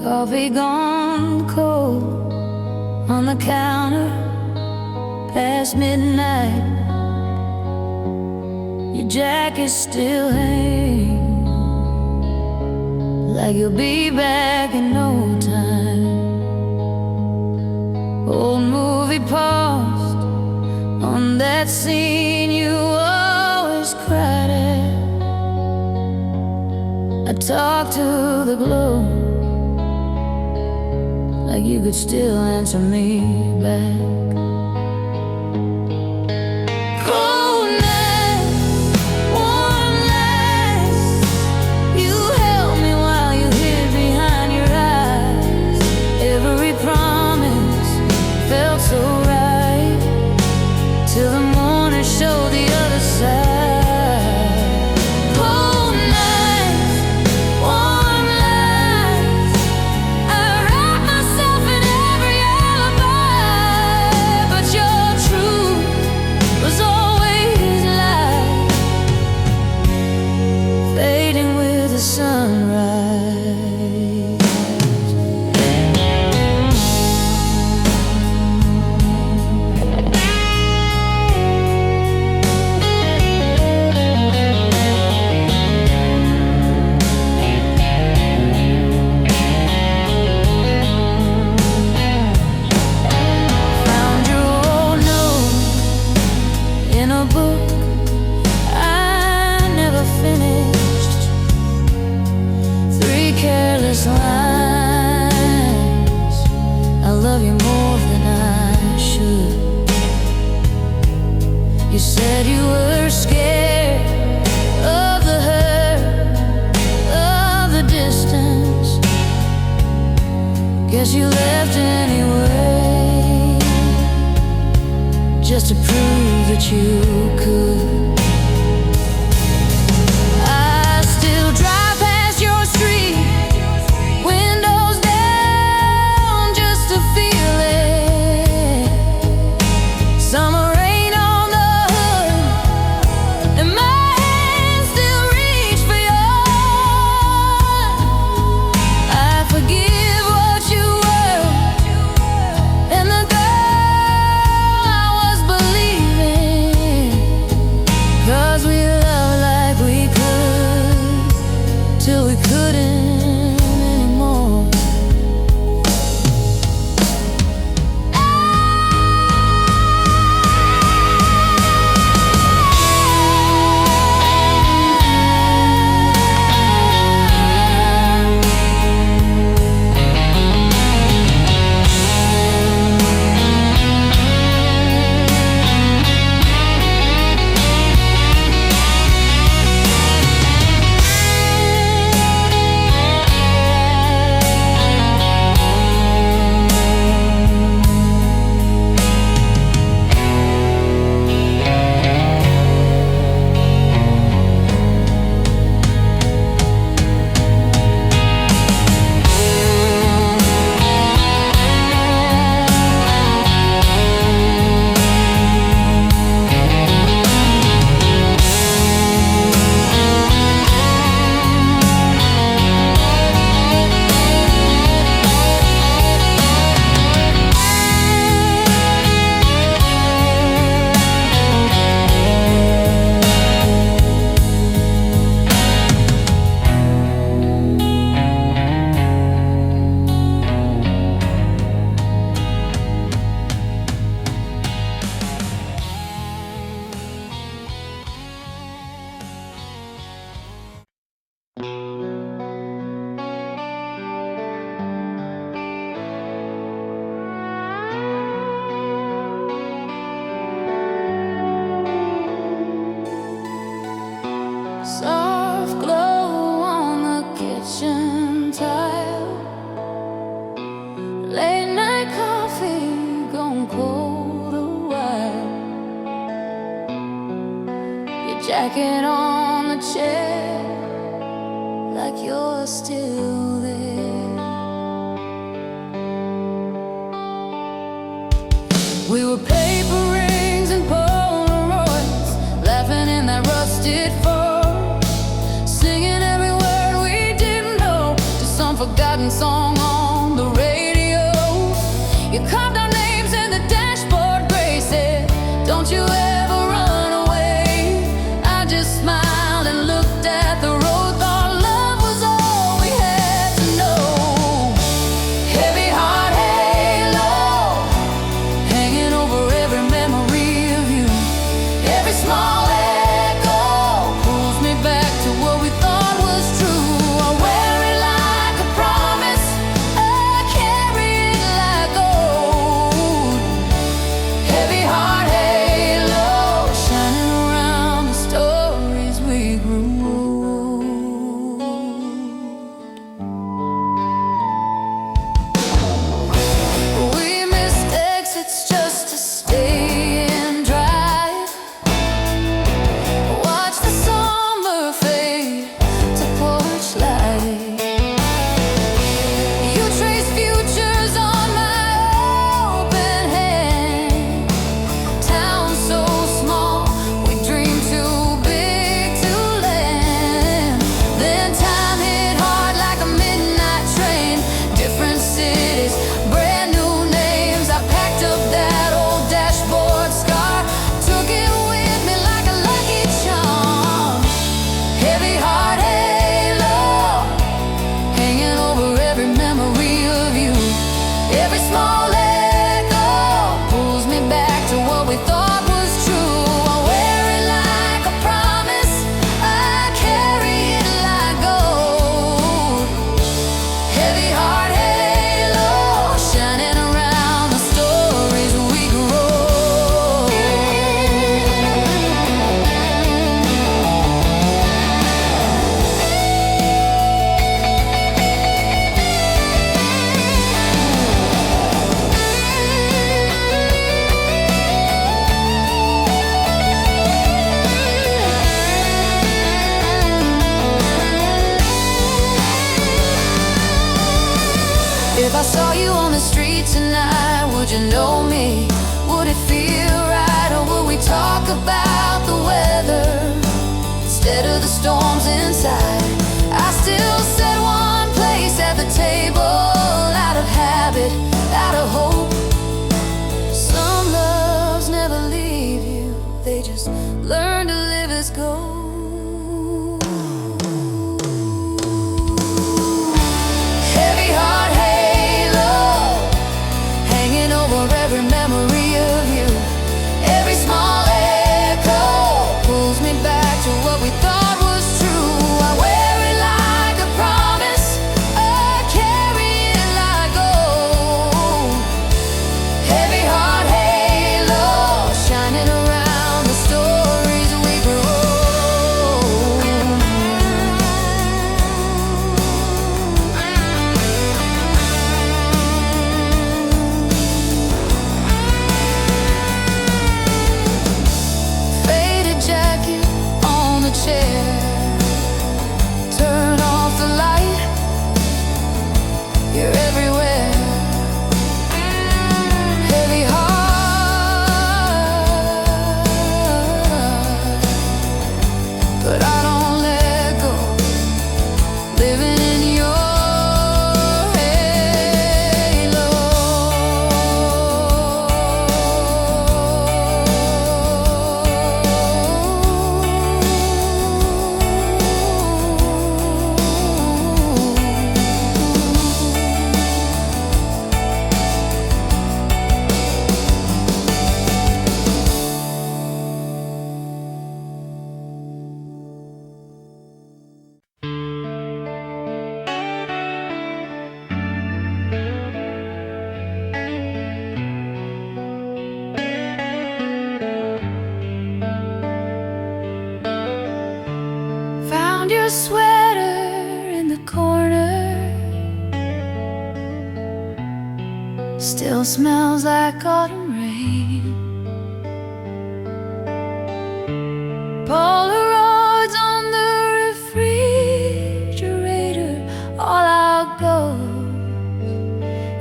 Coffee gone cold on the counter past midnight. Your jacket still hangs like you'll be back in no time. Old movie paused on that scene you always cried at. I talked to the glow like you could still answer me back. Cold nights, warm nights, you held me while you hid behind your eyes. Every promise felt so right till the morning showed the other side. Lines, I love you more than I should. You said you were scared of the hurt, of the distance. Guess you left anyway, just to prove that you could. Till we couldn't anymore. Soft glow on the kitchen tile, late night coffee gone cold a while. Your jacket on the chair like you're still there. We were paper rings and Polaroids, laughing in that rusted Ford, singing every word we didn't know to some forgotten song on Saw you on the street tonight, would you know me? Would it feel right, or would we talk about the weather instead of the storms inside? I still said one place at the table, out of habit, out of hope. Some loves never leave you, they just learn to live as gold. Heavy heart halo hanging over every memory of you. Every small echo pulls me back to what we thought was true. I wear it like a promise, I carry it like gold. Heavy heart halo shining around the stories we grow. Faded jacket on the chair, turn off the light, you're everywhere. Heavy heart, but I don't let go, living in your halo. Found your sweater in the corner, still smells like autumn rain. Polaroids on the refrigerator, all our goals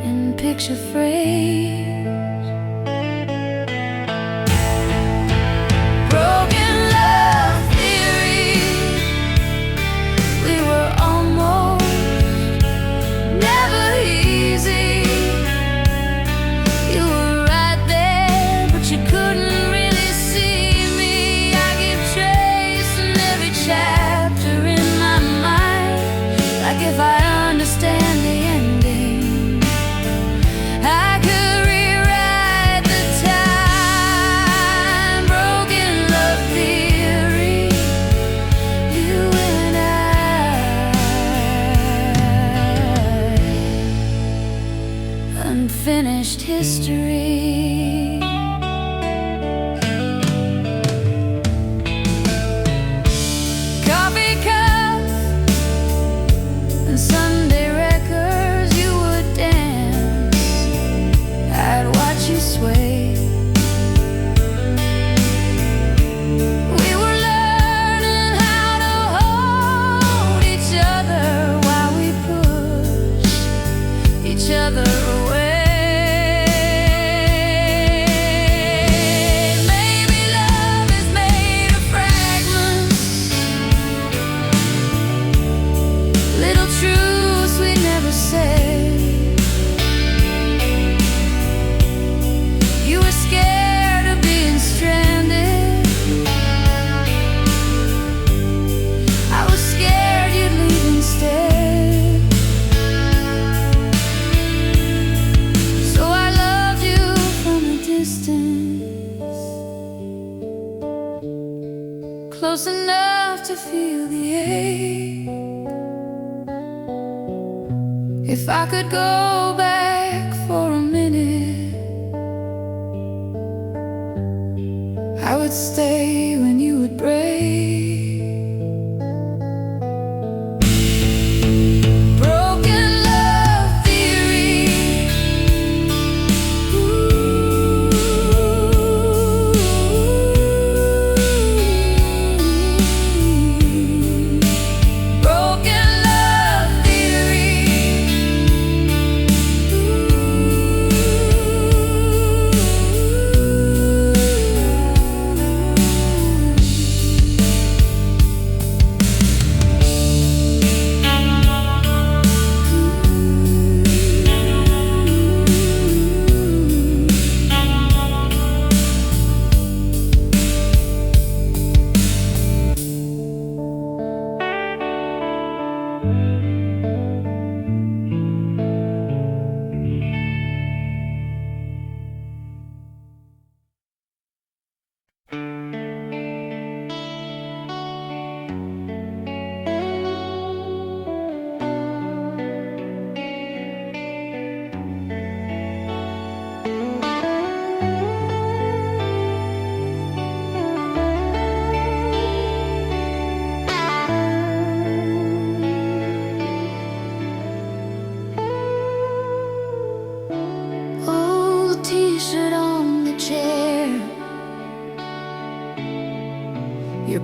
in picture frames. Broken love theory, we were almost never easy. You were right there, but you couldn't really see me. I keep tracing every chapter in my mind, like if I understand the ending, I could rewrite the time. Broken love theory, you and I, unfinished history. Coffee cups and Sunday records, you would dance, I'd watch you sway. We were learning how to hold each other while we pushed each other away. Maybe love is made of fragments, little truths we never said. You were scared of being stranded, I was scared you'd leave instead. So I loved you from a distance, close enough to feel the ache. If I could go back for a minute, I would stay when you would break. Broken love theory, broken love theory.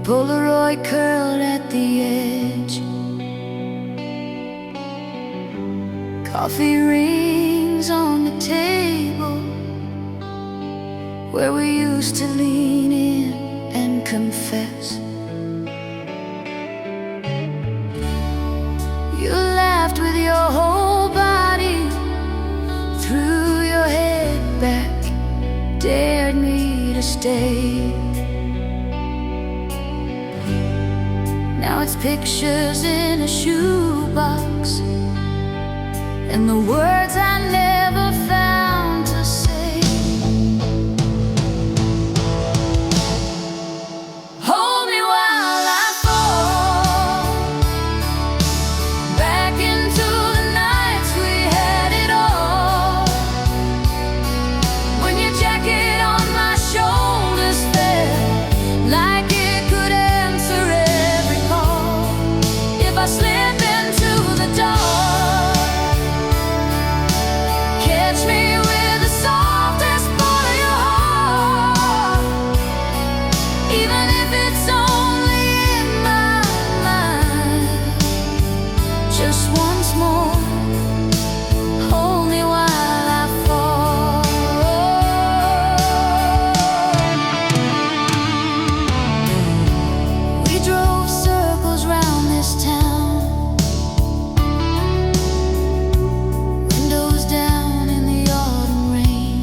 Polaroid curled at the edge, coffee rings on the table where we used to lean in and confess. You laughed with your whole body, threw your head back, dared me to stay. Now it's pictures in a shoebox and the words I never found to say. Hold me while I fall back into the nights we had it all. When your jacket on my shoulders felt like it could answer every call. If I slip into the dark, catch me with the softest part of your heart. Even if it's only in my mind, just once more, hold me while I fall. We drove circles round this town, windows down in the autumn rain,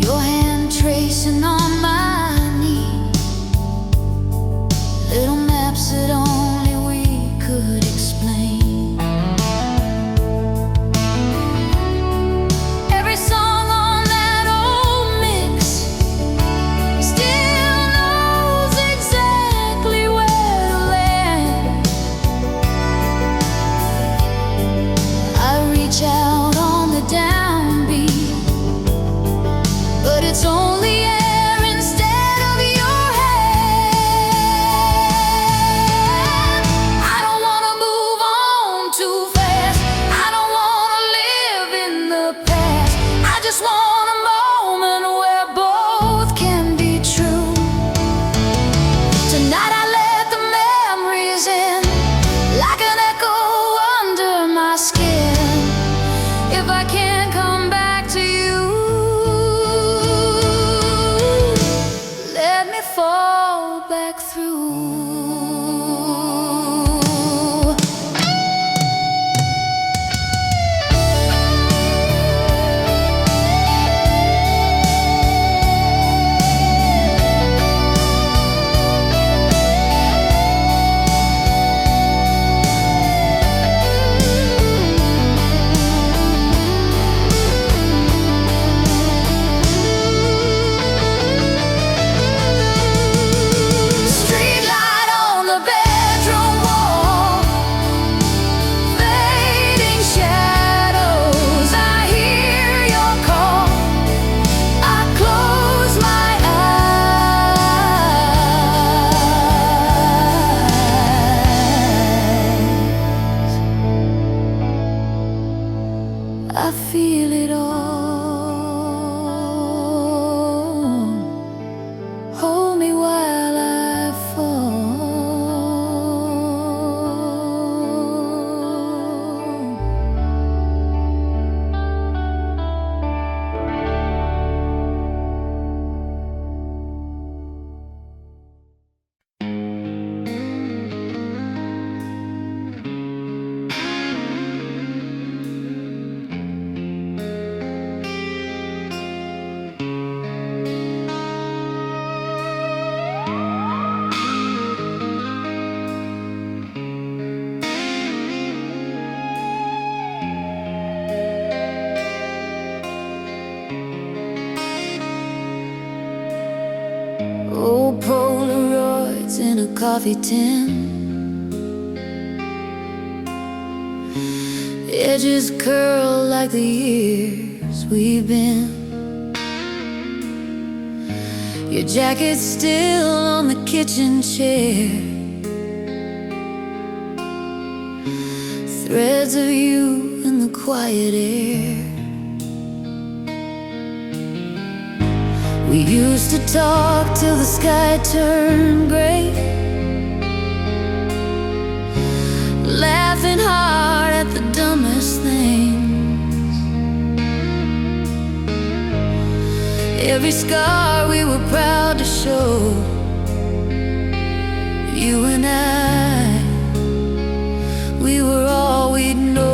your hand tracing on my knee, little maps that only we could explain. Every song on that old mix still knows exactly where to land. I reach out on the downbeat, but it's only air instead of your hand. I don't wanna move on too fast, I don't wanna live in the past. I just want a moment where both can be true. Tonight I let the memories in, like an echo under my skin. If I can't come back to you, let me fall back through. Streetlight on the bedroom wall, fading shadows. I hear your call. I close my eyes. I feel it all. Hold me while I fall. Old Polaroids in a coffee tin, edges curl like the years we've been. Your jacket's still on the kitchen chair, threads of you in the quiet air. We We used to talk till the sky turned gray, laughing hard at the dumbest things. Every scar we were proud to show. You and I, we were all we'd know.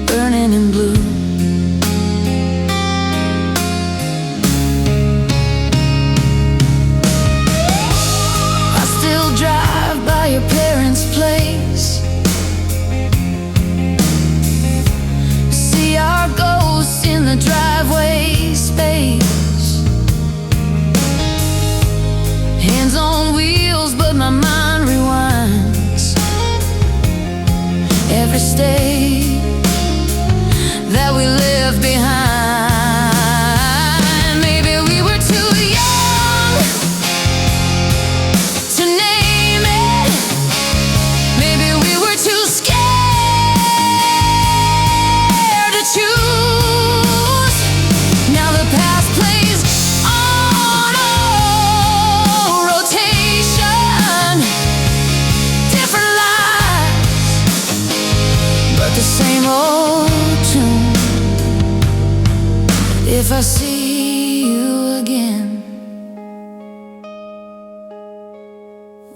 Burning in blue. I still drive by your parents' place, see our ghosts in the driveway space. Hands on wheels, but my mind rewinds every state that we left behind. Maybe we were too young to name it. Maybe we were too scared to choose. Now the past plays on a rotation, different lives, but the same old tune. If I see you again,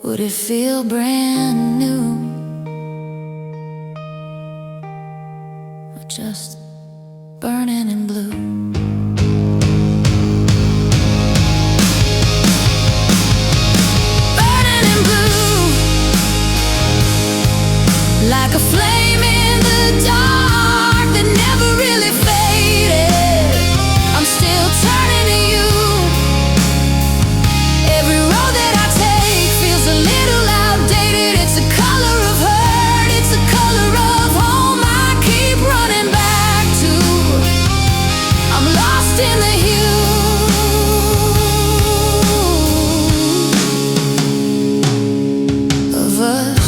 would it feel brand new, or just burning in blue? Burning in blue, like a flame in the dark that never really faded. I'm still turning to you. Every road that I take feels a little outdated. It's the color of hurt, it's the color of home I keep running back to. I'm lost in the hue of us.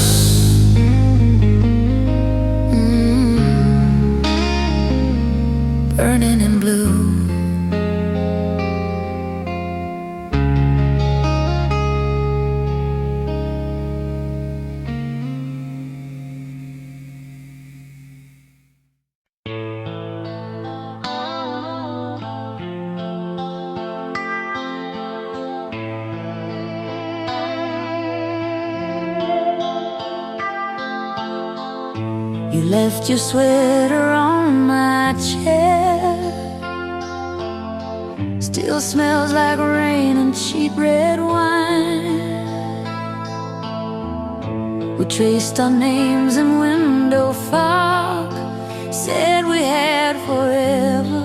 Burning in blue. You left your sweater on my chair, still smells like rain and cheap red wine. We traced our names in window fog, said we had forever.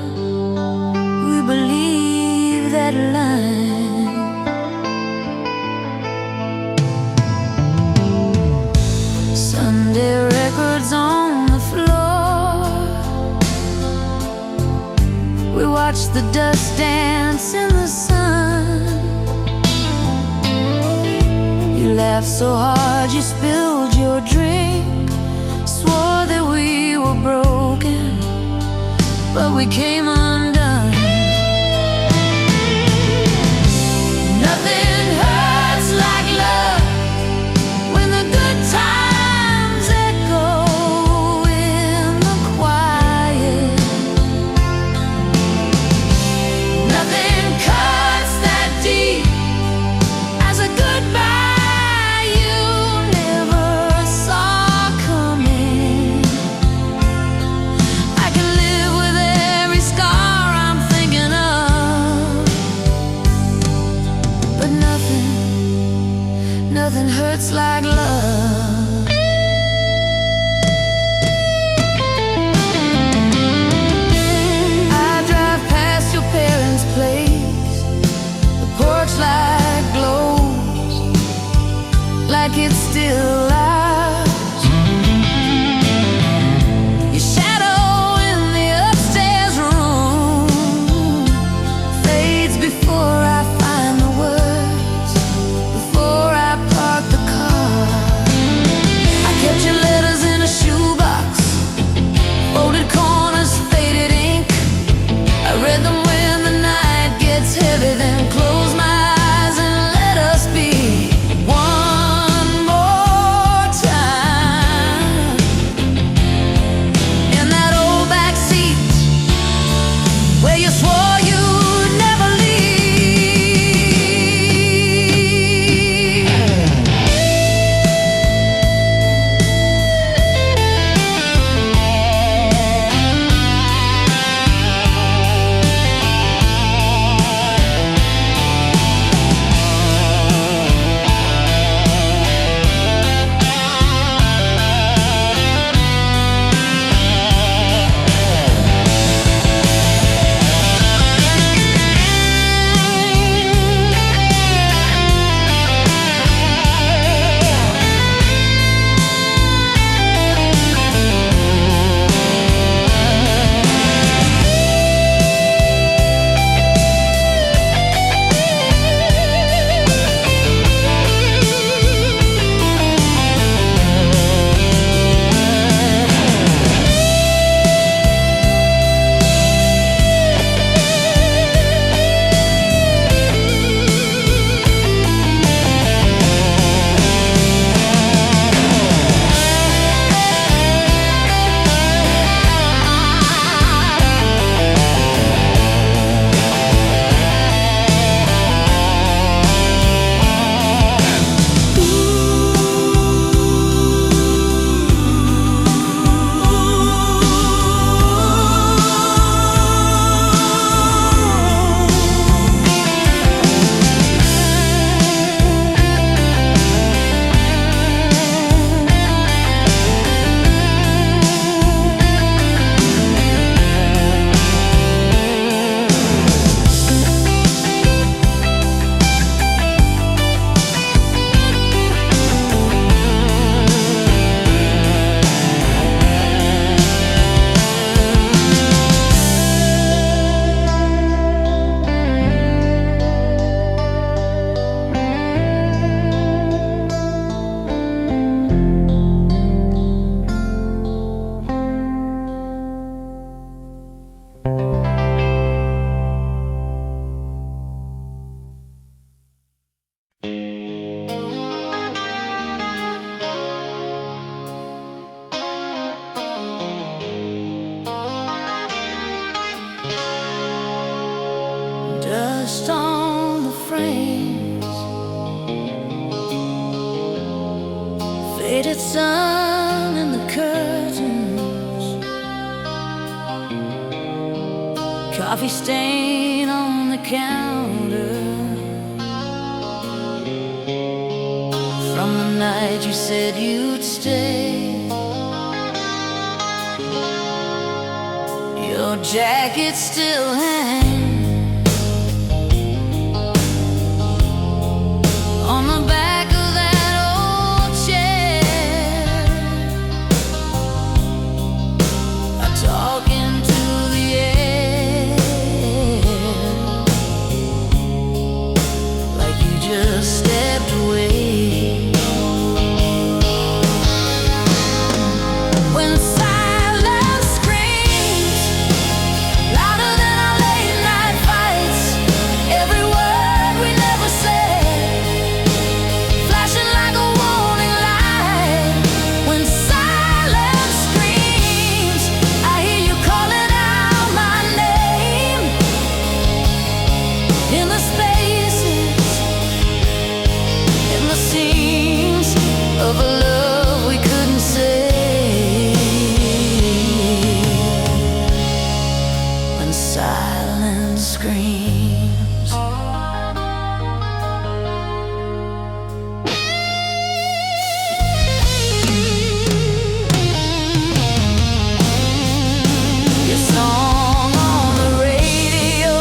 We believed that line. Sunday records on the floor, we watched the dust dance in the sun. You laughed so hard you spilled your drink, swore that we were broken, but we came undone. Nothing hurts like love when the good times echo in the quiet. Nothing cuts that deep as a goodbye you never saw coming. I can live with every scar Dust on the frames, faded sun in the curtains, coffee stain on the counter from the night you said you'd stay. Your jacket still hangs on the back of that old chair. I talk into the air like you just stepped away. When silence screams louder than our late night fights, every word we never said flashing like a warning light. When silence screams, I hear you calling out my name in the spaces, in the seams of a love we couldn't say. When silence screams, your song on the radio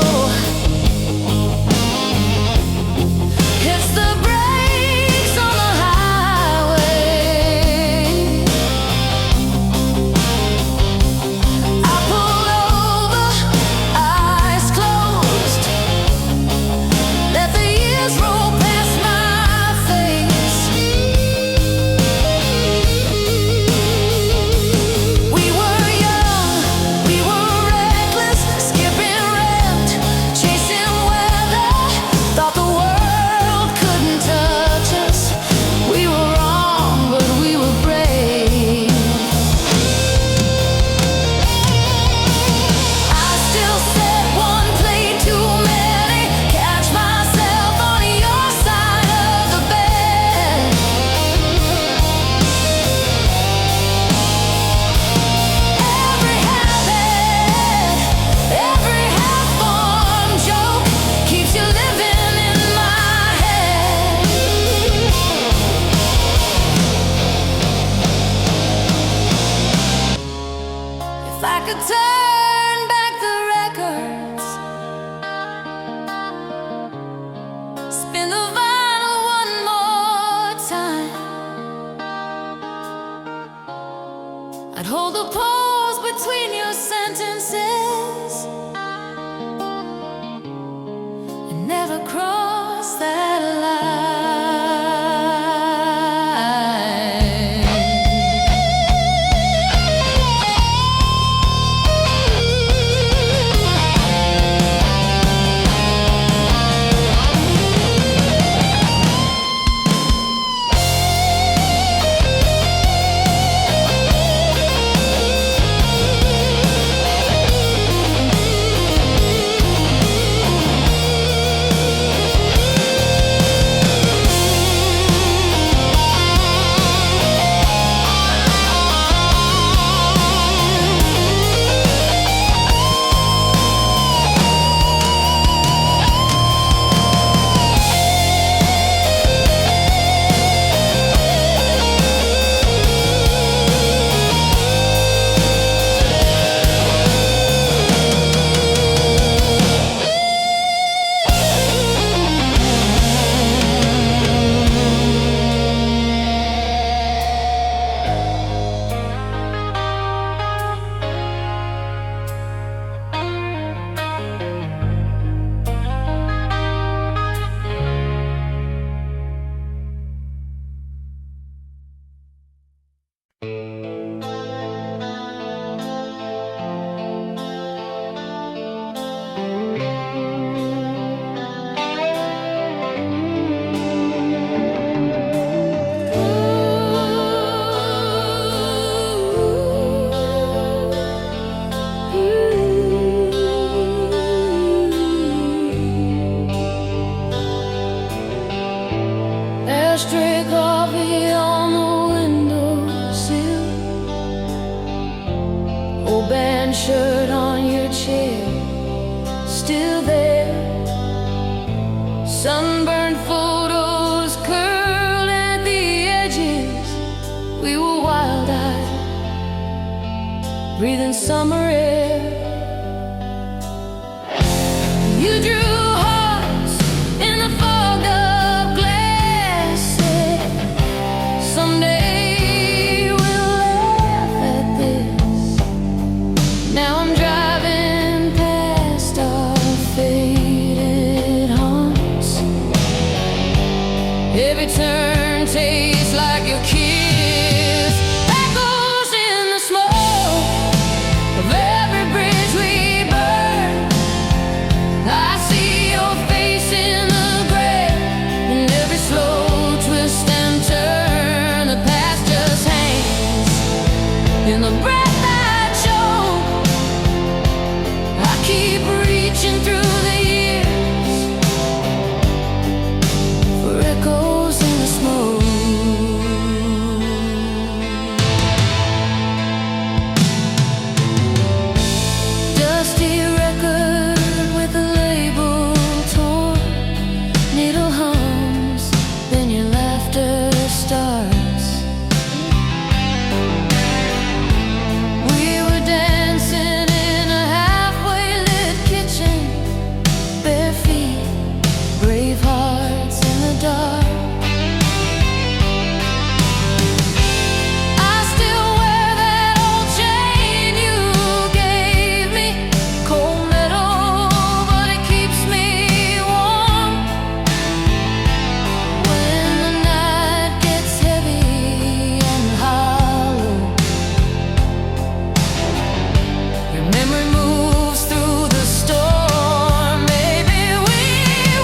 hits the brakes on the highway. I pull over, eyes closed, Sunburned photos curled at the edges. We were wild-eyed, breathing summer air. You drew hearts in the fogged up glass. Said, someday we'll laugh at this. Now I'm driving past our faded haunts. Every turn tastes like your kiss. Echoes in the smoke of every bridge we burn. I see your face in the gray, in every slow twist and turn. The past just hangs in the breath I choke. I keep reaching through the years for echoes in the smoke. Dusty record with the label torn. Needle hums, then your laughter starts. We were dancing in a halfway lit kitchen, bare feet, brave hearts in the dark. I still wear that old chain you gave me, cold metal, but it keeps me warm. When the night gets heavy and hollow, your memory moves through the storm. Maybe we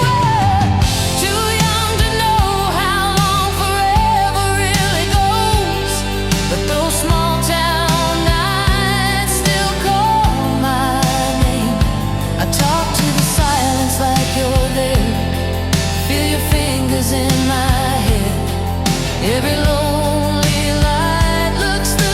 were too young to know how long forever really goes, but those small town nights still call my name. I talk to the silence like you're there. Feel your fingers in my hair. Every lonely light looks the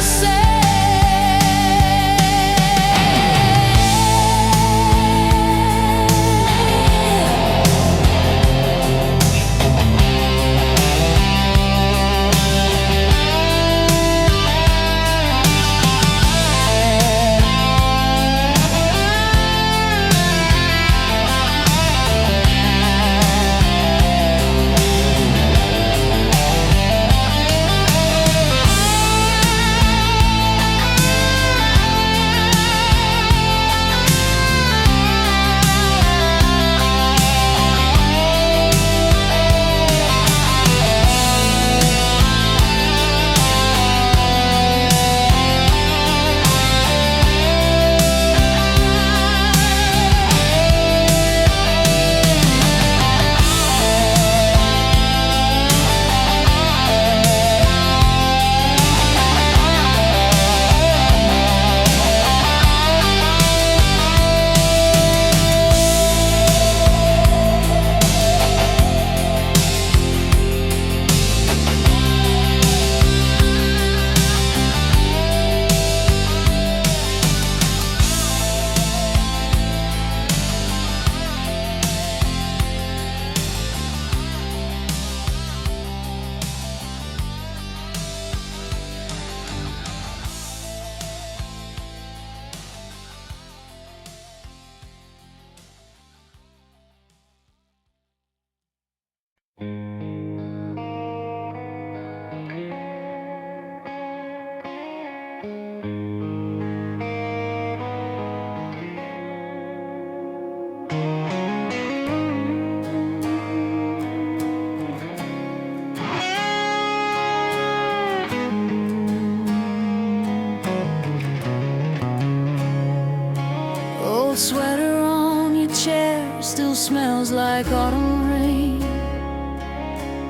old sweater on your chair still smells like autumn rain.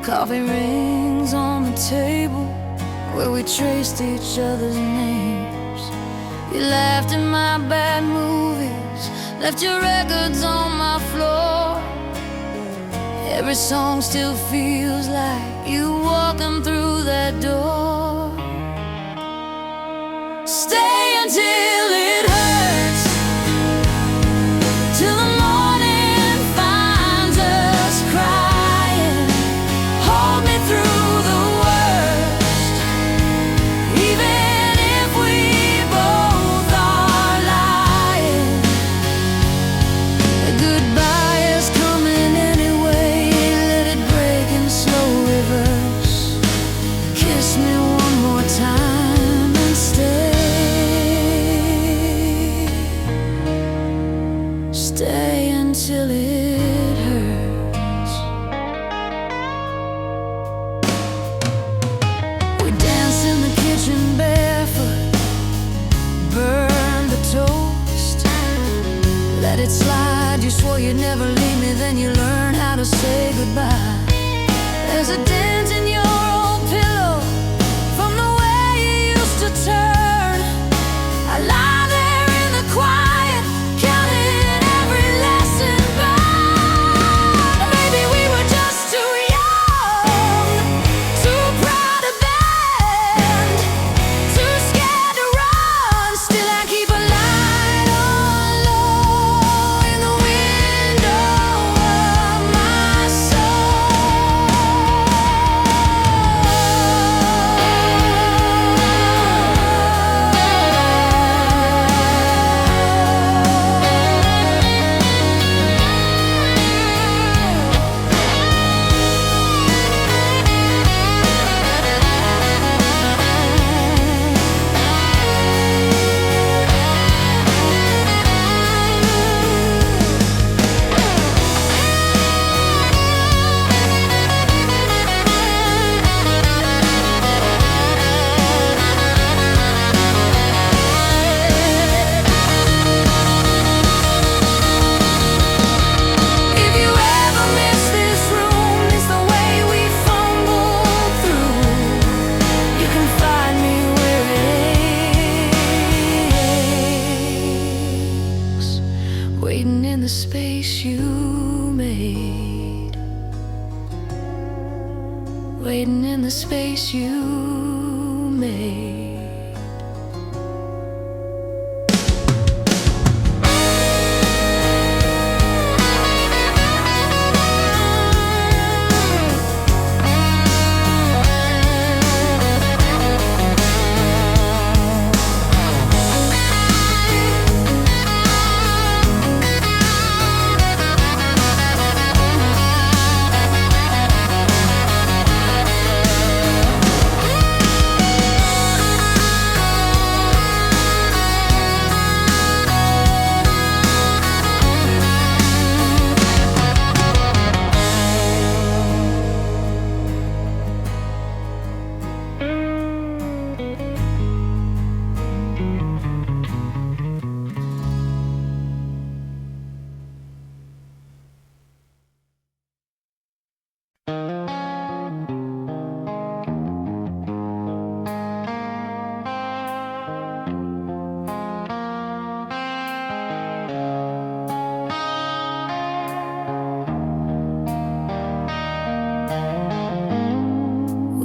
Coffee rings on the table where we traced each other's names. You laughed at my bad movies, left your records on my floor. Every song still feels like you walking through that door. Stay until it hurts, till the morning finds us crying. Stay until it hurts. We dance in the kitchen barefoot, burn the toast, let it slide. You swore you'd never leave me, then you learn how to say goodbye. There's a dent in your old pillow from the way you used to turn. I lie there in the quiet, counting every lesson burned. Maybe we were just too young, too proud to bend, too scared to run. Still I keep a light on low in the window of my soul. If you ever miss this room, it's the way we fumble through. You can find me where it aches, waiting in the space you made, waiting in the space you made.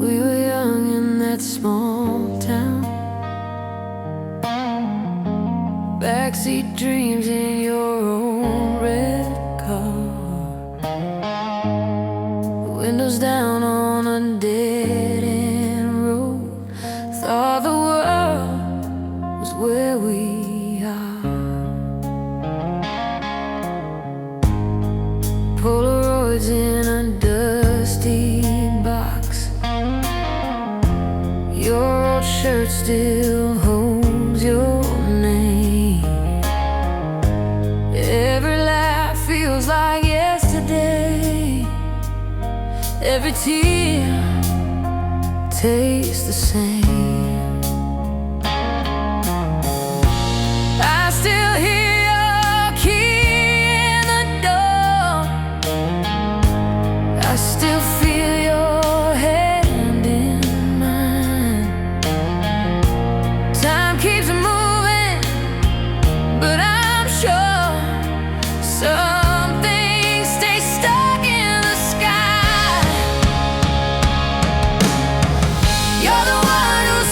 We were young in that small town, backseat dreams in your old red car, windows down on a dead-end road. Thought the world was where we are. Polaroids in a dusty box, your old shirt still holds your name. Every laugh feels like yesterday, every tear tastes the same. I still hear your key in the door, I still feel your hand in mine. Time keeps moving, but I'm sure some things stay stuck in the sky. You're the one who's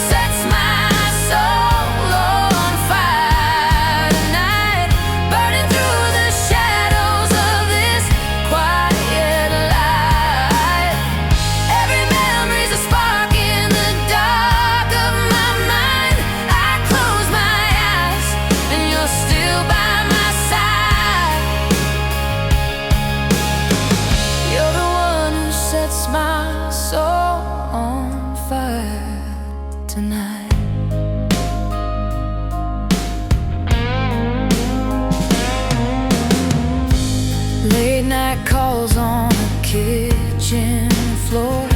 kitchen floor,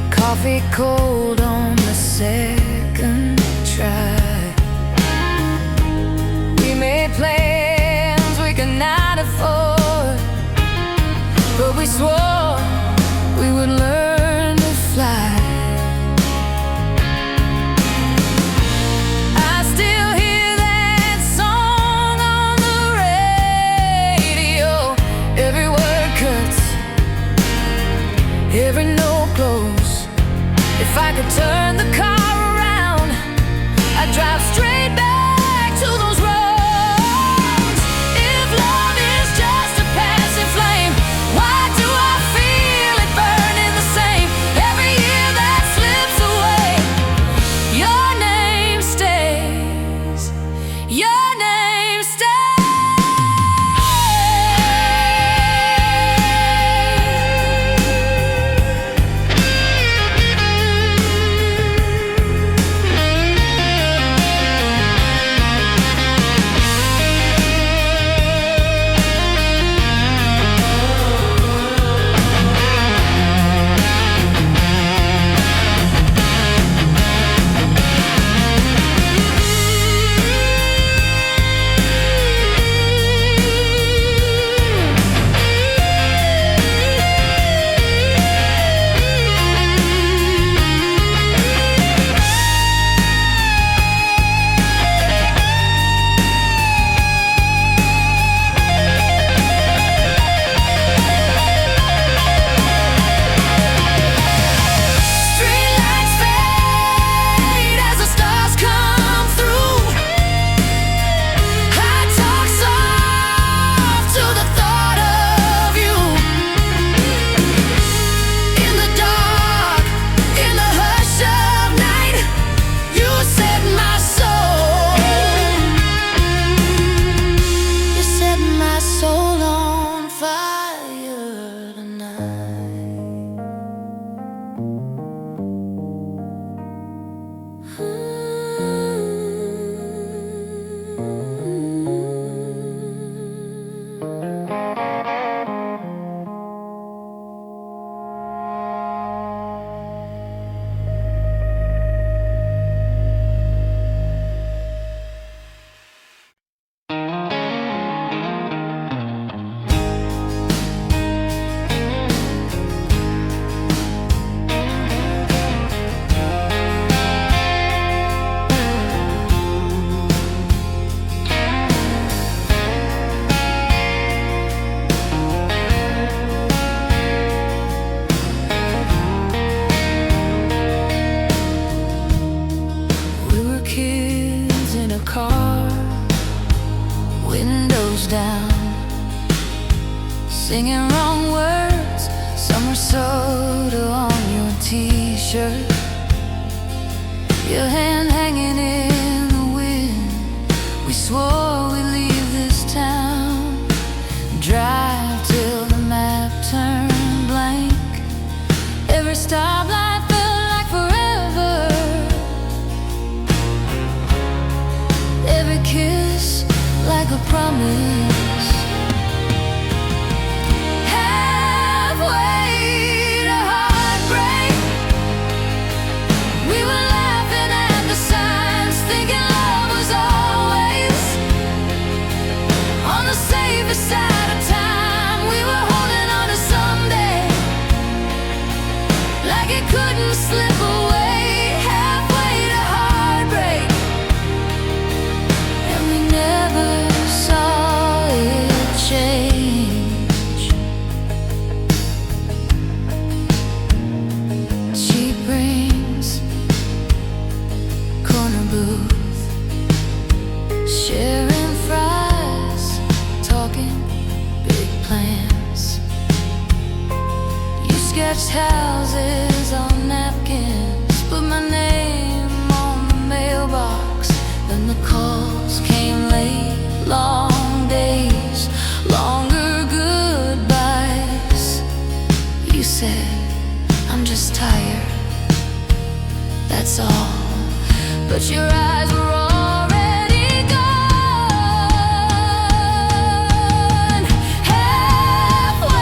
coffee cold on the second try. We made plans we could not afford, but we swore we would learn to fly. I still hear that song on the radio. Every word cuts, every note glows. If I could turn the car around, I'd drive straight back to those roads. If love is just a passing flame, why do I feel it burning the same? Every year that slips away, your name stays, your name stays. Down, singing wrong words, summer soda on your t-shirt, your hand hanging in the wind. We swore we'd leave this town, drive till the map turned blank. Every stoplight felt like forever, every kiss like a promise. Halfway to heartbreak, we were laughing at the signs, thinking love was always on the safer side of time. We were holding on to someday, like it couldn't slip away. Halfway to heartbreak, and we never saw it change. Cheap rings, corner booth, sharing fries, talking big plans. You sketched houses on napkins, put my name on the mailbox. Then the calls came late, long days, longer goodbyes. You said, I'm just tired, that's all. But your eyes were already gone. Halfway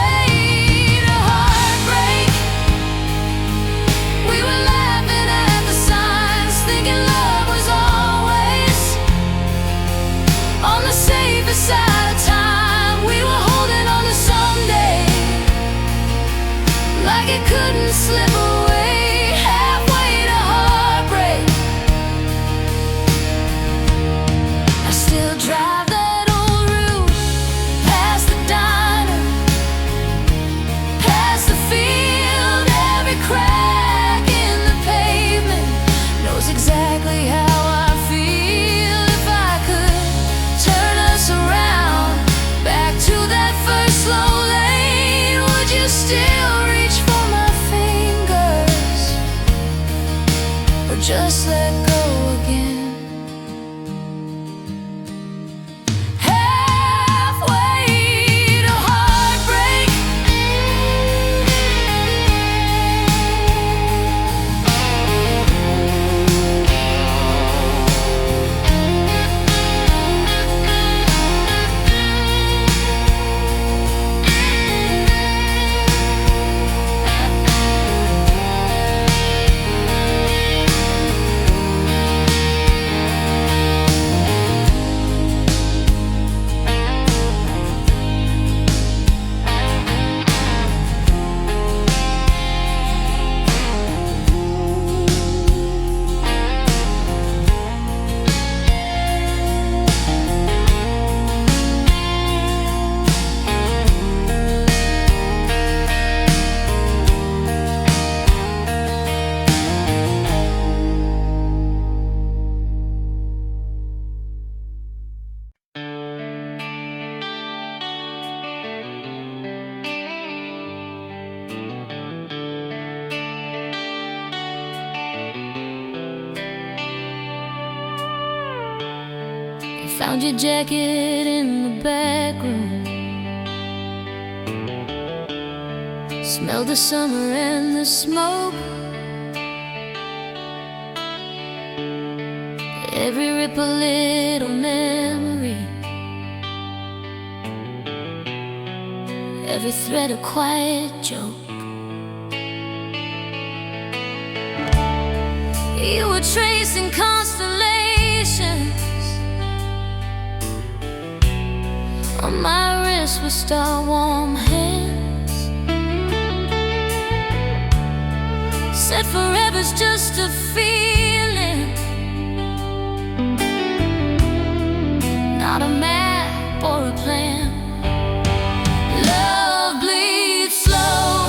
Found your jacket in the back room. Smelled the summer and the smoke. Every rip a little memory, every thread a quiet joke. You were tracing constellations. On my wrist were star-warm hands. Said forever's just a feeling, not a map or a plan. Love bleeds slow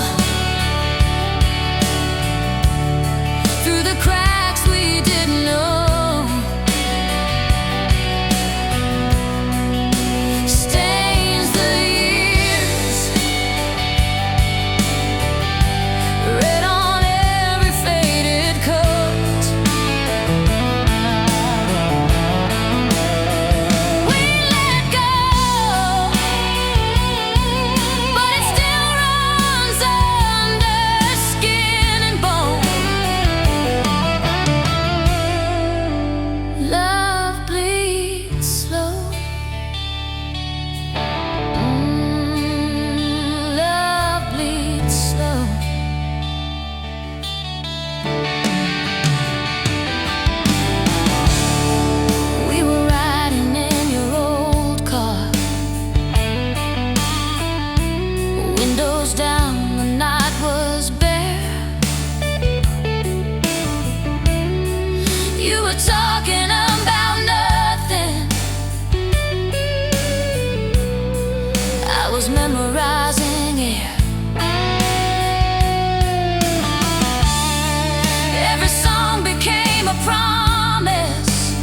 through the cracks we didn't know. Stains the years, red on every faded coat. We let go, but it still runs under skin and bone. Love bleeds slow. Love bleeds slow. We were riding in your old car, windows down, the night was bare. You were talking about nothing, I was memorizing air. Every song became a promise,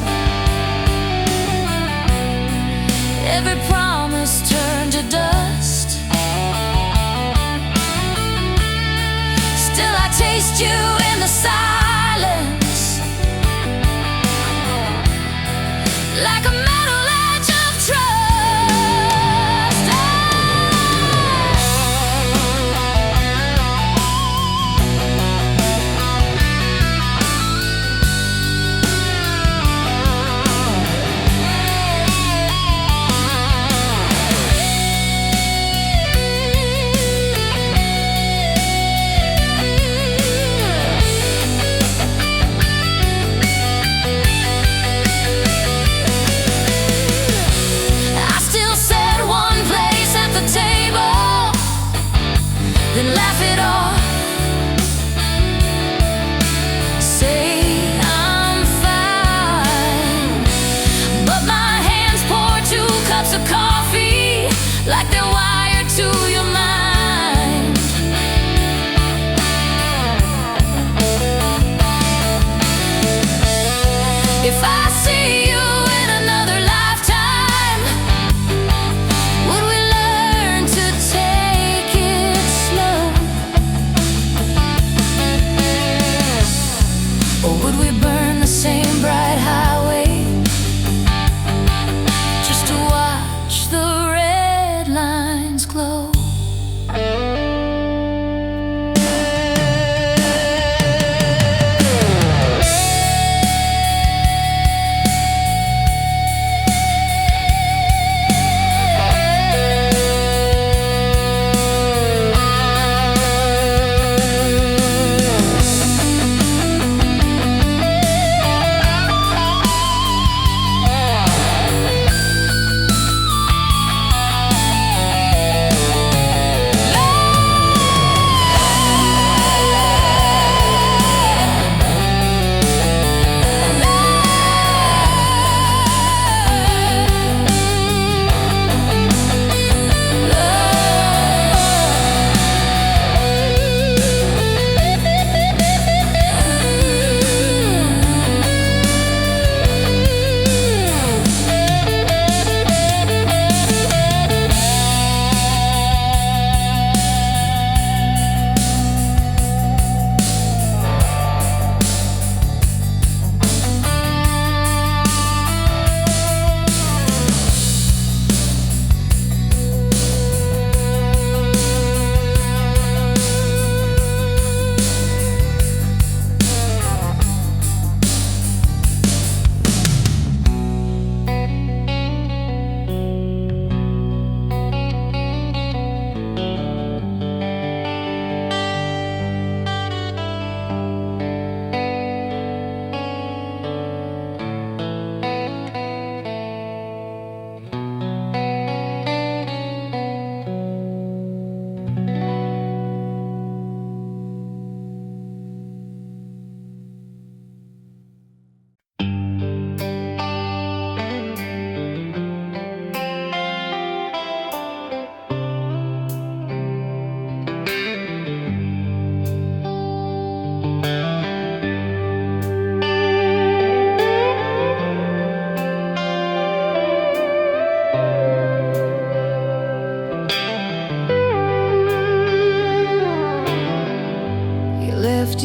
every promise turned to dust. Still I taste you in the silence, like a metal edge of trust.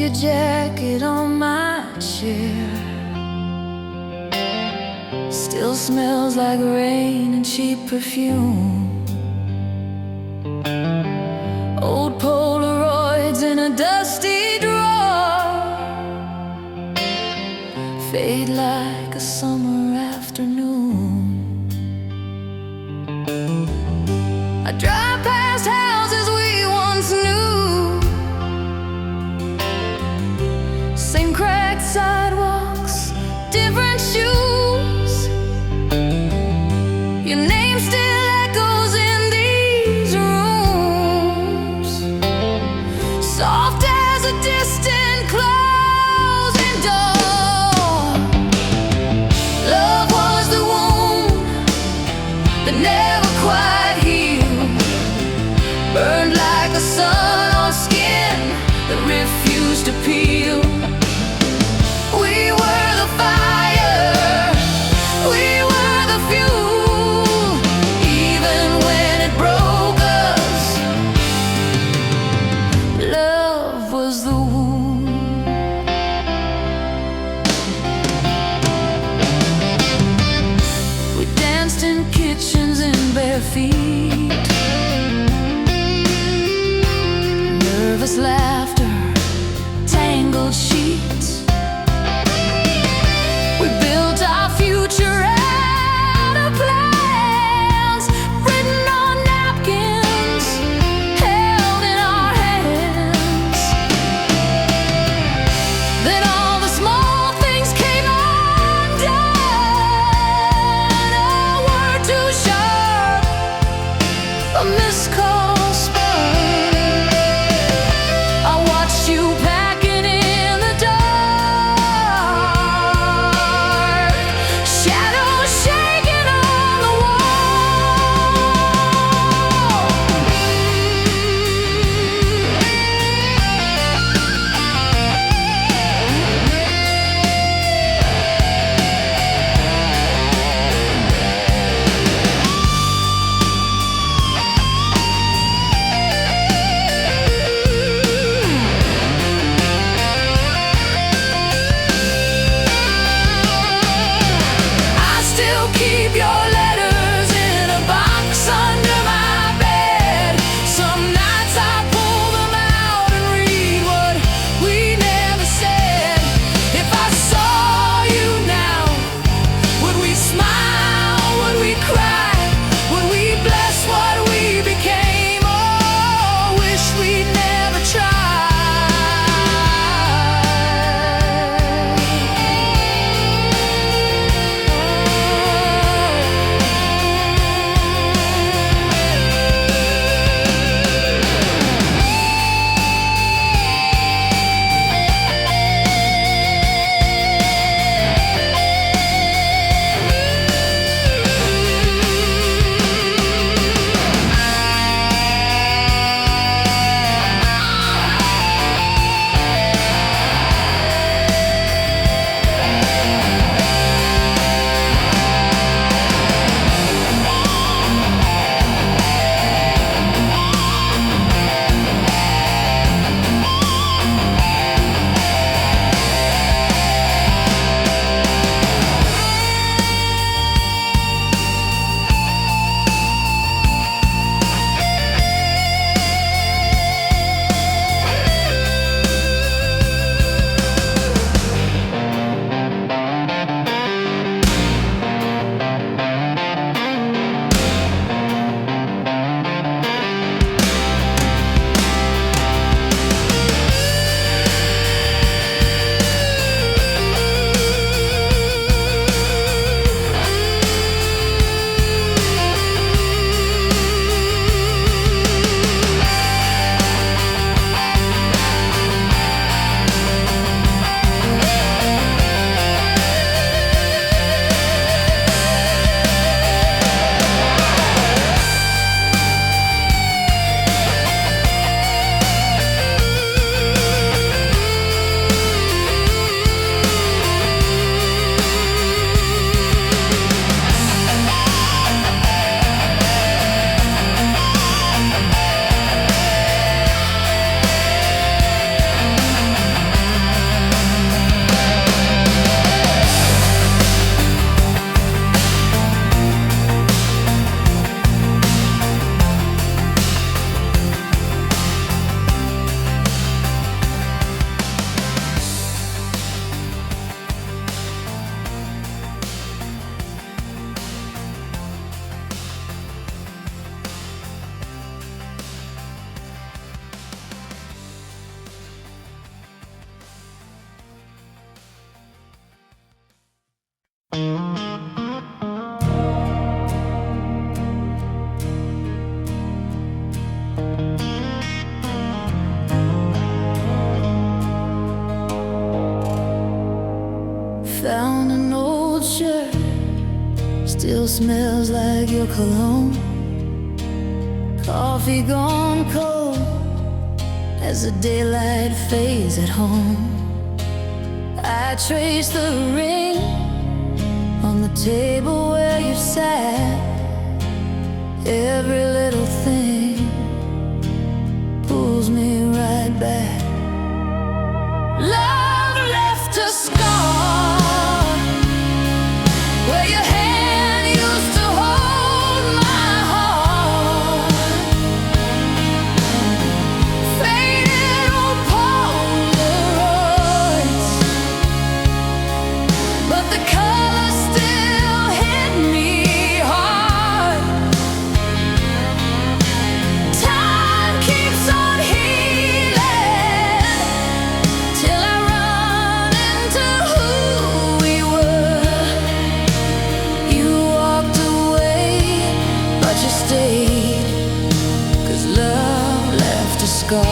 your jacket on my chair. Still smells like rain and cheap perfume. Old Polaroids in a dusty drawer fade like a summer afternoon. I drive past houses we once knew, same cracked sidewalks, different shoes. Your name still echoes in these rooms, soft as a distant closing door. Love was the wound that never quite healed, burned like a sun on skin that refused to peel. We were the fire, we were the fuel, even when it broke us. Love was the wound. We danced in kitchens in bare feet, nervous laughter, tangled sheets. We built our future out of plans written on napkins, held in our hands. Then all the small things came undone. A word too sharp, a missed call spun. I watched you packing in the dark, still smells like your cologne. Coffee gone cold as the daylight fades at home. I trace the ring on the table where you sat. Every little thing pulls me right back. Love left a scar where your hand used to hold my heart. Faded old Polaroids, but the color still hit me hard. Time keeps on healing till I run into who we were. You walked away, but you stayed, 'cause love left a scar.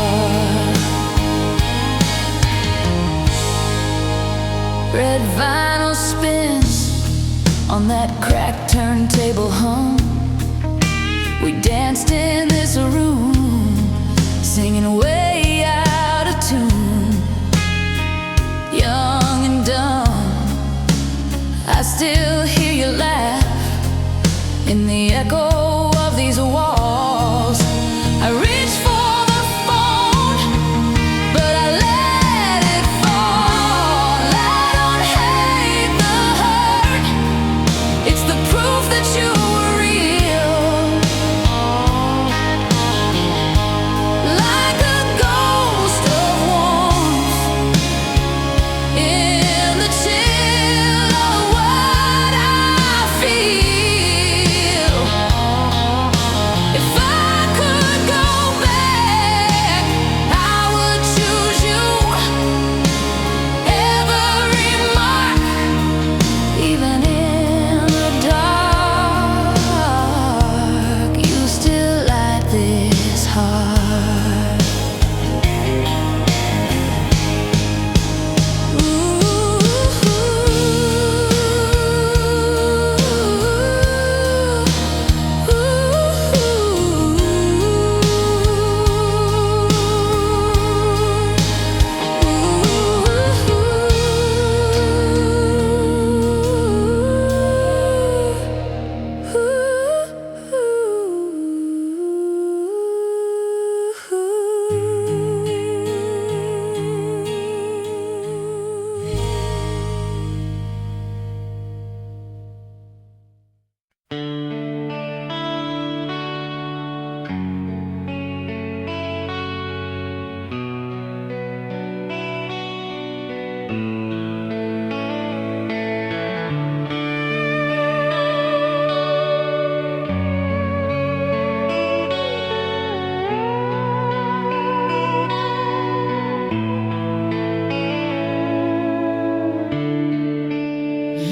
Red vinyl spins on that cracked turntable hum. We danced in this room, singing way out of tune. Young and dumb, I still hear you laugh in the echo of these walls. I reach for the phone, but I let it fall. I don't hate the hurt, it's the proof that you were real. Like a ghost of warmth in the chill of what I feel. If I could go back, I would choose you. Every mark, even in the dark, you still light this heart.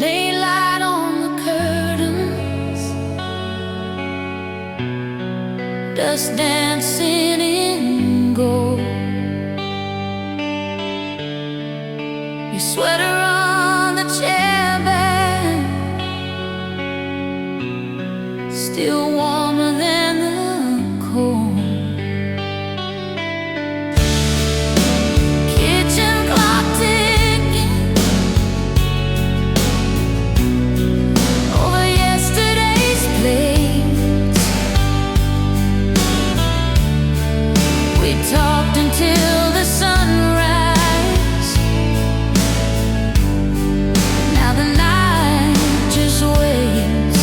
Lay light on the curtains, dust dancing in gold. Your sweater on the chair back, still warmer than the cold. Kitchen clock ticking over yesterday's plates. We talked until the sunrise. Now the night just waits.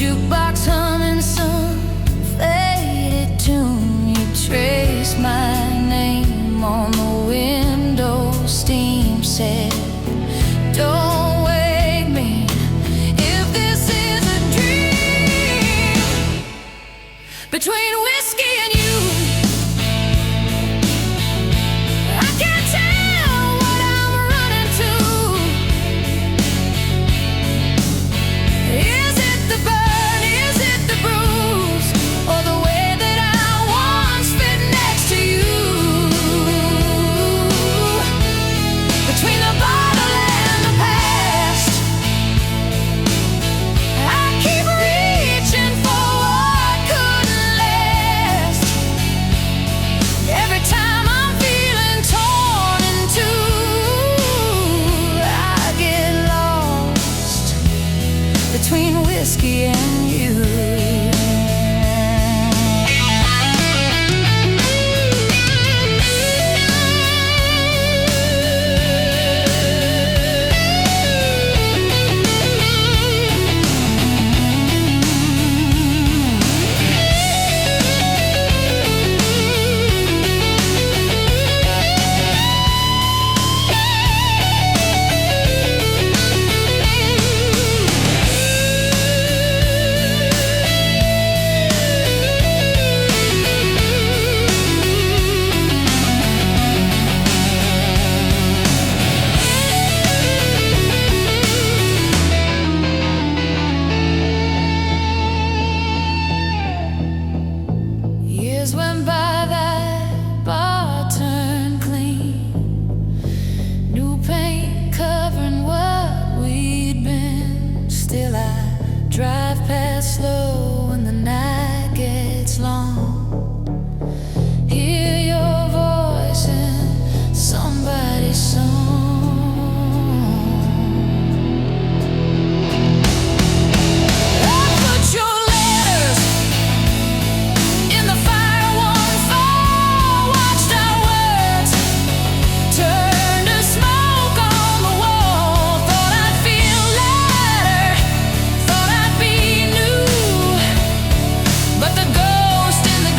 jukebox humming some faded tune. You trace my name on the window. Steam said, don't wake me if this is a dream. Between whiskey and you, I can't tell what I'm running to. Is it the burn, is it the bruise, or the way that I once fit next to you? Between the bottle and the past, I keep reaching for what couldn't last. Every time I'm feeling torn in two, I get lost between whiskey and you. Years went by, that bar turned clean. New paint covering what we'd been. Still I drive past slow when the night gets long. Hear your voice in somebody's song. I put your letters in the fire, one fall, watched our words turn to smoke on the wall. Thought I'd feel lighter, thought I'd be new, but the ghost in the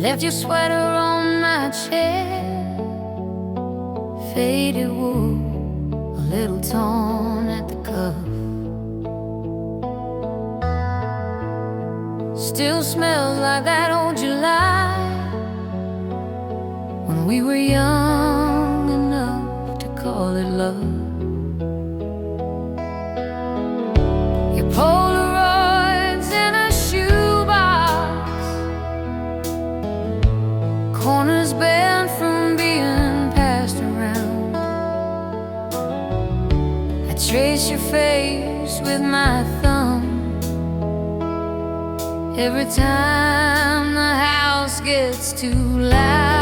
Left your sweater on my chair, faded wool, a little torn at the cuff. Still smells like that old July, when we were young enough to call it love. Your Polaroids in a shoebox, corners bent from being passed around. I trace your face with my thumb every time the house gets too loud.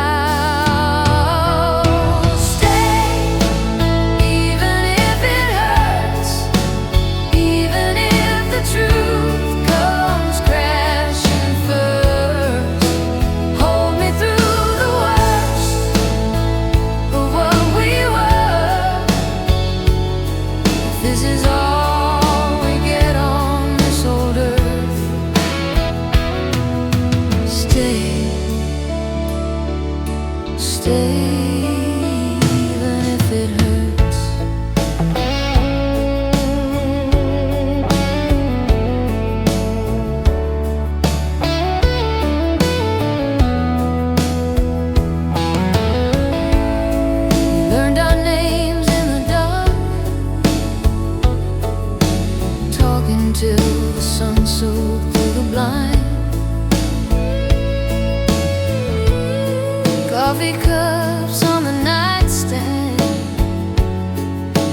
Coffee cups on the nightstand,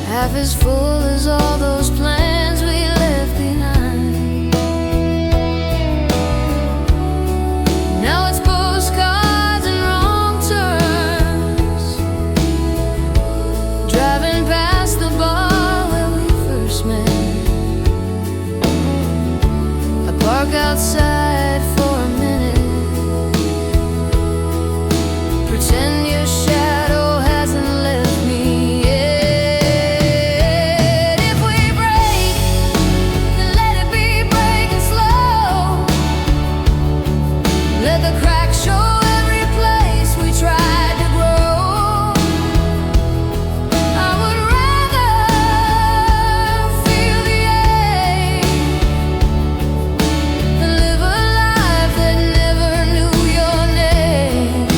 half as full as all those plans we left behind. Now it's postcards and wrong turns, driving past the bar where we first met. I park outside for a minute, pretend your shadow hasn't left me yet. If we break, then let it be breaking slow. Let the cracks show every place we tried to grow. I would rather feel the ache than live a life that never knew your name.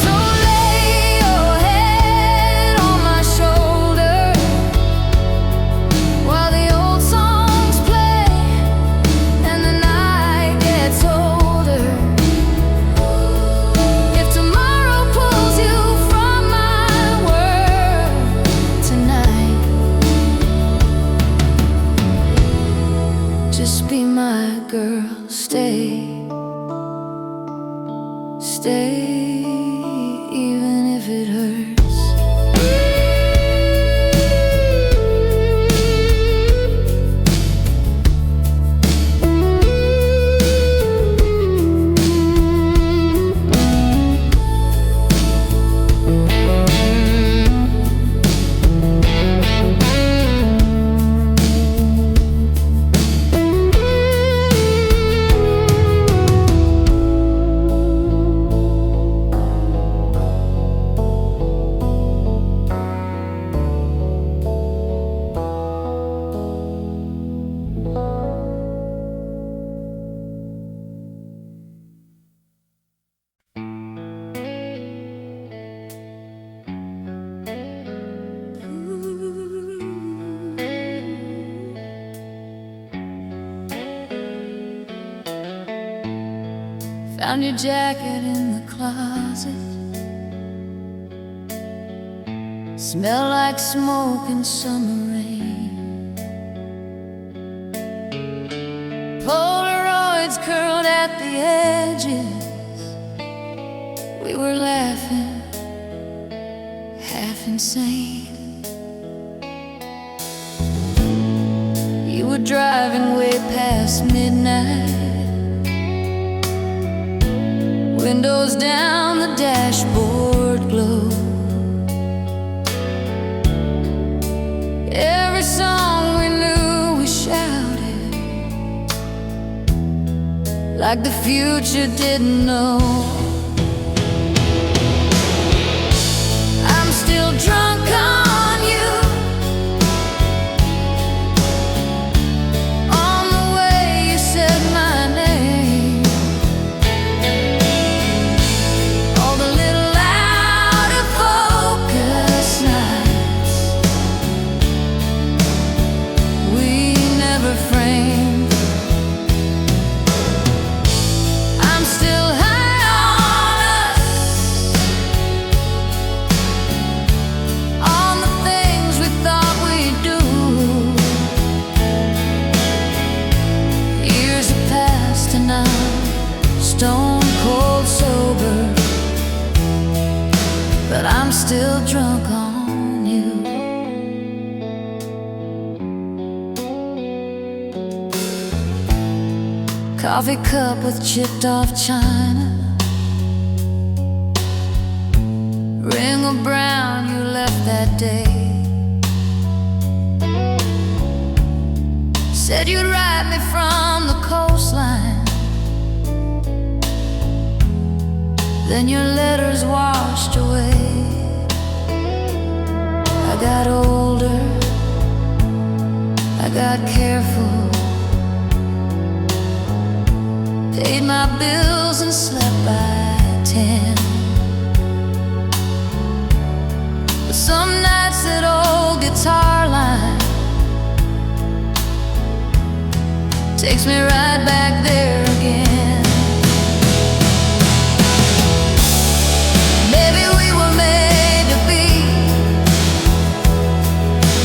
So lay your head on my shoulder while the old songs play and the night gets older. If tomorrow pulls you from my world tonight, just be my girl, stay, stay, even if it hurts. Found your jacket in the closet, smell like smoke and summer rain. Polaroids curled at the edges, we were laughing, half insane. You were driving way past midnight, windows down, the dashboard glow. Every song we knew we shouted, like the future didn't know. I'm still drunk on you, on the way you said my name, all the little out of focus nights we never framed. I'm still high on us, on the things we thought we'd do. Years have passed and I'm stone cold sober, but I'm still drunk on you. Coffee cup with chipped off china, ring of brown you left that day. Said you'd write me from the coastline, then your letters washed away. I got older, I got careful, paid my bills and slept by 10. But some nights that old guitar line takes me right back there again. Maybe we were made to be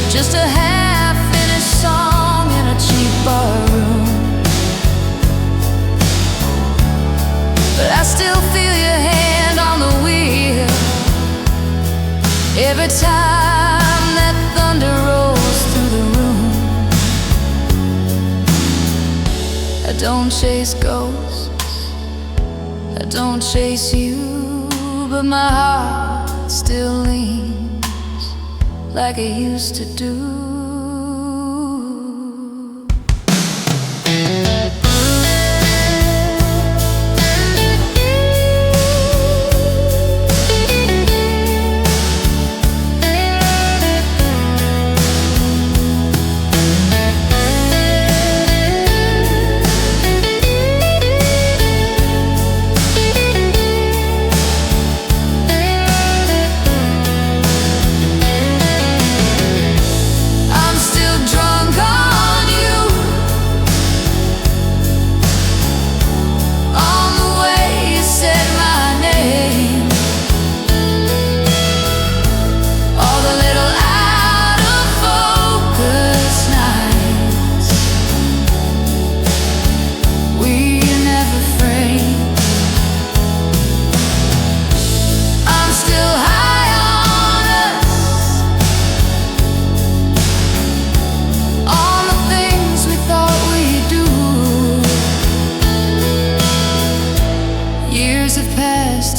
just a half-finished song in a cheap bar room, but I still feel your hand on the wheel every time that thunder rolls through the room. I don't chase ghosts, I don't chase you, but my heart still leans like it used to do.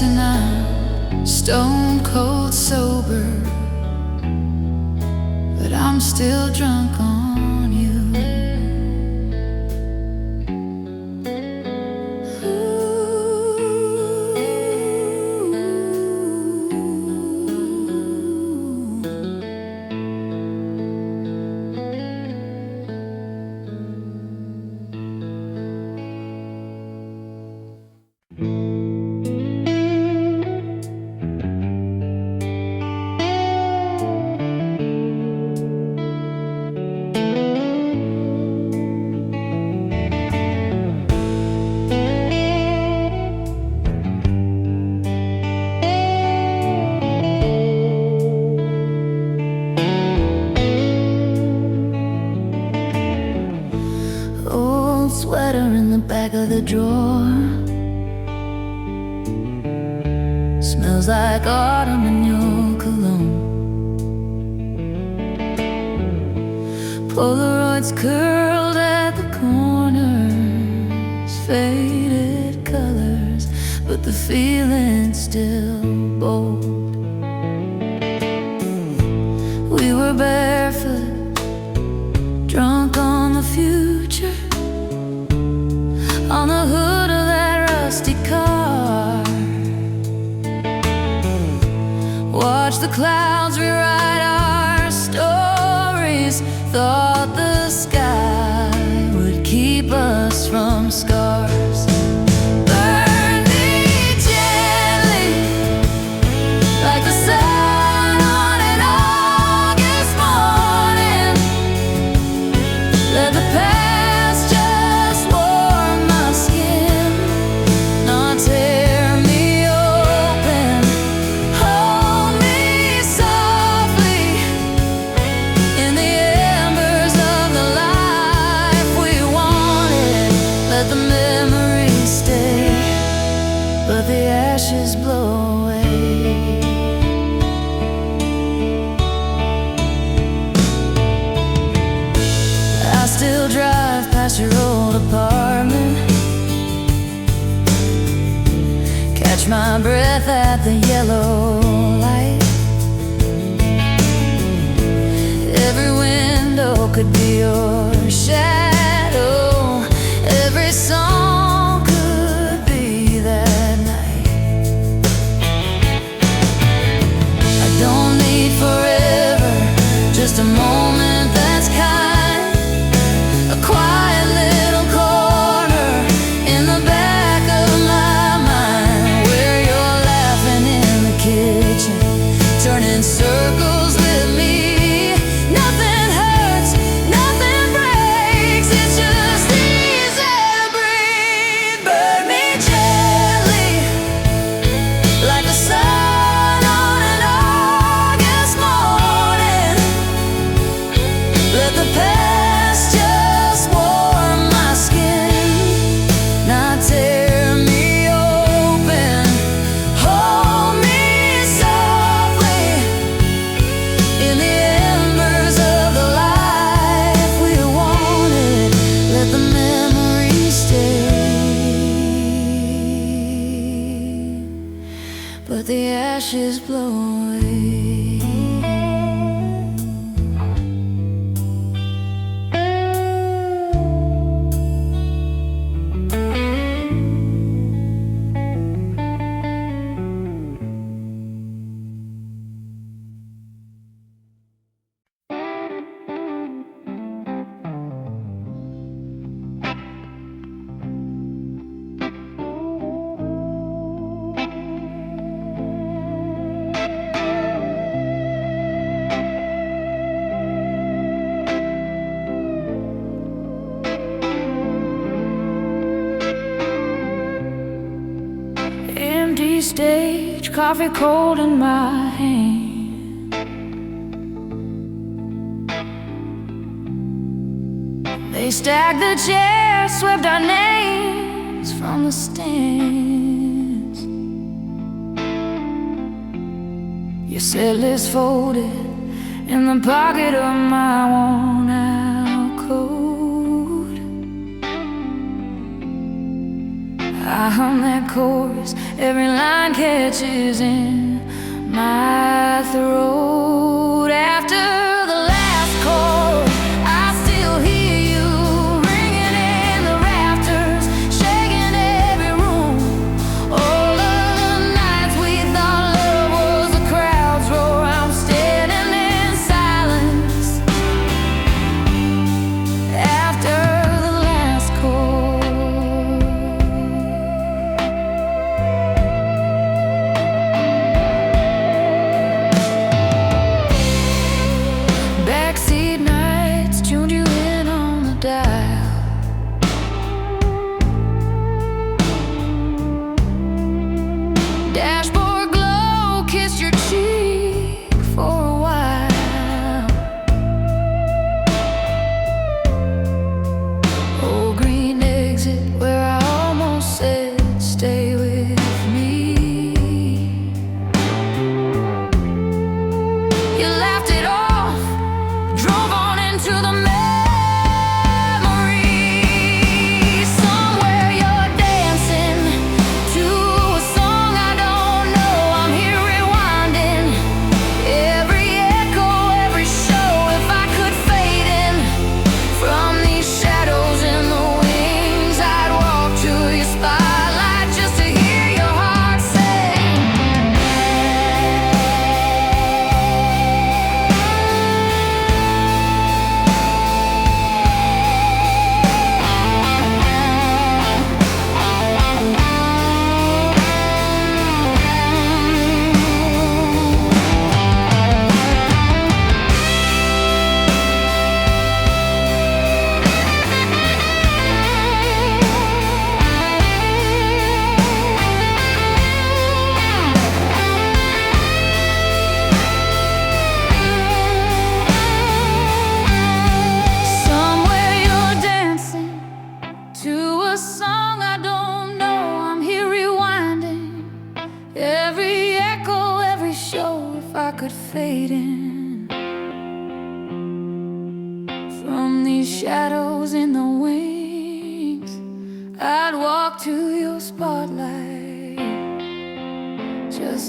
And I'm stone cold sober, but I'm still drunk on you. Sweater in the back of the drawer, smells like autumn in your cologne. Polaroids curled at the corners, faded colors, but the feeling's still bold. We were barefoot, drunk on the future, on the hood of clouds rewrite our stories. Thought the sky would keep us from scars. Burn me gently, like the sun on an August morning. Let the past just warm my skin, not tear me open. Hold me softly in the embers of the life we wanted. Let the memories stay, but the ashes blow away. I still drive past your old apartment, catch my breath at the yellow light. Every window could be your shadow. Every song could be that night. I don't need forever, just a moment that's kind. A quiet little corner in the back of my mind, where you're laughing in the kitchen, turning circles with me. Nothing hurts, nothing breaks, it's just easy to breathe. Burn me gently, like the sun on an August morning. Let the past just warm my skin, not tear me open. Hold me softly in the embers of the life we wanted. Let the memories stay, but the ashes blow away. Empty stage, coffee cold in my hand. They stacked the chairs, swept our names from the stands. Your set list folded in the pocket of my worn out coat. I hum that chorus, every line catches in my throat. After the last chord, I still hear you ringing in the rafters, shaking every room. All of the nights we thought love was the crowd's roar. I'm standing in silence after the last chord. Backseat nights tuned you in on the dial. Dashboard glow kissed your cheek for a while. Old green exit where I almost said stay with me. You laughed it off, drove on into the memory. Somewhere you're dancing to a song I don't know. I'm here rewinding every echo, every show. If I could fade in from these shadows in the wings, I'd walk to your spotlight just to hear your heart sing.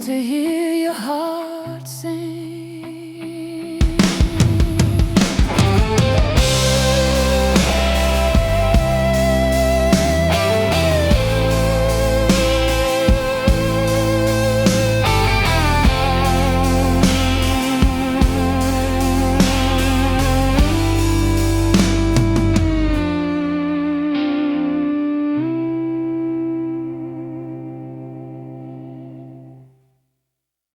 to hear your heart.